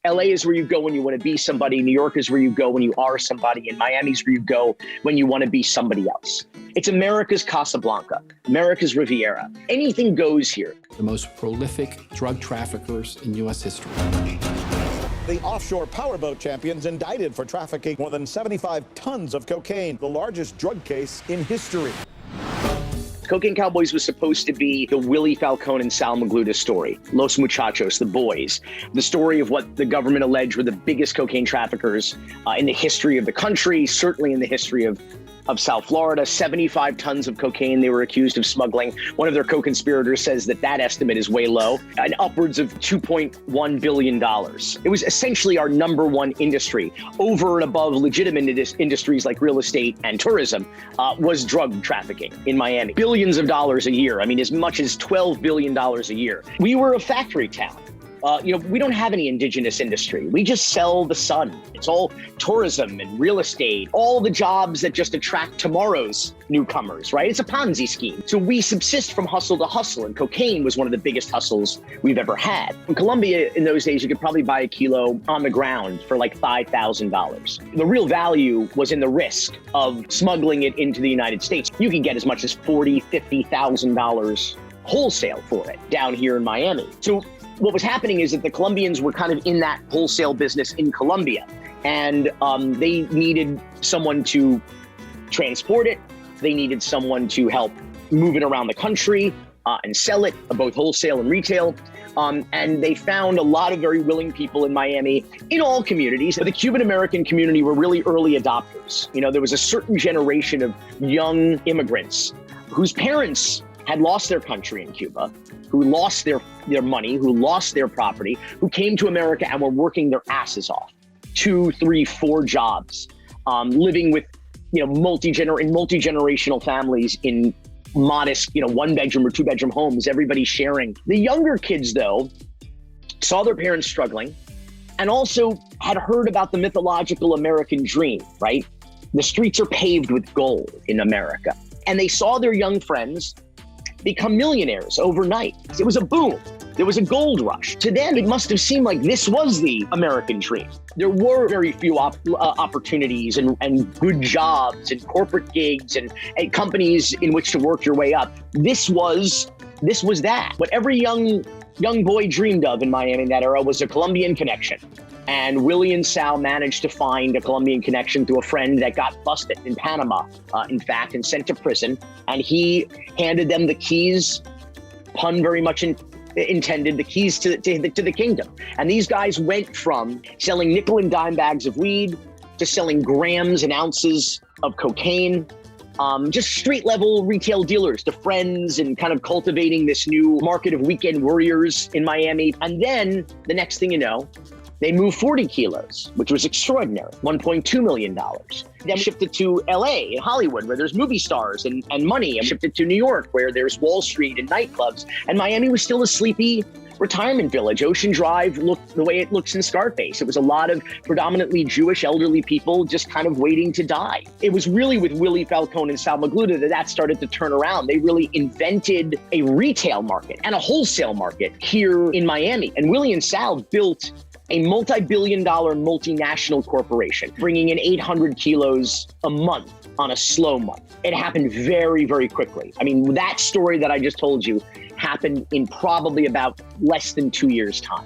LA is where you go when you want to be somebody. New York is where you go when you are somebody. And Miami's where you go when you want to be somebody else. It's America's Casablanca, America's Riviera. Anything goes here. The most prolific drug traffickers in U.S. history. The offshore powerboat champions indicted for trafficking more than 75 tons of cocaine, the largest drug case in history. Cocaine Cowboys was supposed to be the Willie Falcone and Sal Magluta story. Los Muchachos, the boys. The story of what the government alleged were the biggest cocaine traffickers in the history of the country, certainly in the history of South Florida. 75 tons of cocaine they were accused of smuggling. One of their co-conspirators says that estimate is way low, and upwards of $2.1 billion. It was essentially our number one industry, over and above legitimate industries like real estate and tourism, was drug trafficking in Miami. Billions of dollars a year. I mean, as much as $12 billion a year. We were a factory town. We don't have any indigenous industry. We just sell the sun. It's all tourism and real estate, all the jobs that just attract tomorrow's newcomers, right? It's a Ponzi scheme. So we subsist from hustle to hustle, and cocaine was one of the biggest hustles we've ever had. In Colombia, in those days, you could probably buy a kilo on the ground for like $5,000. The real value was in the risk of smuggling it into the United States. You could get as much as $40,000, $50,000 wholesale for it down here in Miami. So what was happening is that the Colombians were kind of in that wholesale business in Colombia, and they needed someone to transport it. They needed someone to help move it around the country and sell it, both wholesale and retail. And they found a lot of very willing people in Miami, in all communities. But the Cuban-American community were really early adopters. There was a certain generation of young immigrants whose parents had lost their country in Cuba, who lost their money, who lost their property, who came to America and were working their asses off, 2, 3, 4 jobs, living with, multi-generational families in modest, 1-bedroom or 2-bedroom homes, everybody sharing. The younger kids, though, saw their parents struggling and also had heard about the mythological American dream, right? The streets are paved with gold in America. And they saw their young friends become millionaires overnight. It was a boom. There was a gold rush. To them, it must have seemed like this was the American dream. There were very few opportunities and good jobs and corporate gigs and companies in which to work your way up. This was that. What every young boy dreamed of in Miami in that era was a Colombian connection. And Willie and Sal managed to find a Colombian connection through a friend that got busted in Panama, in fact, and sent to prison. And he handed them the keys, pun very much intended, the keys to the kingdom. And these guys went from selling nickel and dime bags of weed to selling grams and ounces of cocaine, just street level retail dealers to friends, and kind of cultivating this new market of weekend warriors in Miami. And then the next thing you know, they moved 40 kilos, which was extraordinary, $1.2 million. Then shipped it to LA and Hollywood, where there's movie stars and money, and shipped it to New York, where there's Wall Street and nightclubs. And Miami was still a sleepy retirement village. Ocean Drive looked the way it looks in Scarface. It was a lot of predominantly Jewish elderly people just kind of waiting to die. It was really with Willie Falcone and Sal Magluta that started to turn around. They really invented a retail market and a wholesale market here in Miami. And Willie and Sal built a multi-billion-dollar multinational corporation, bringing in 800 kilos a month on a slow month. It happened very, very quickly. I mean, that story that I just told you happened in probably about less than 2 years' time.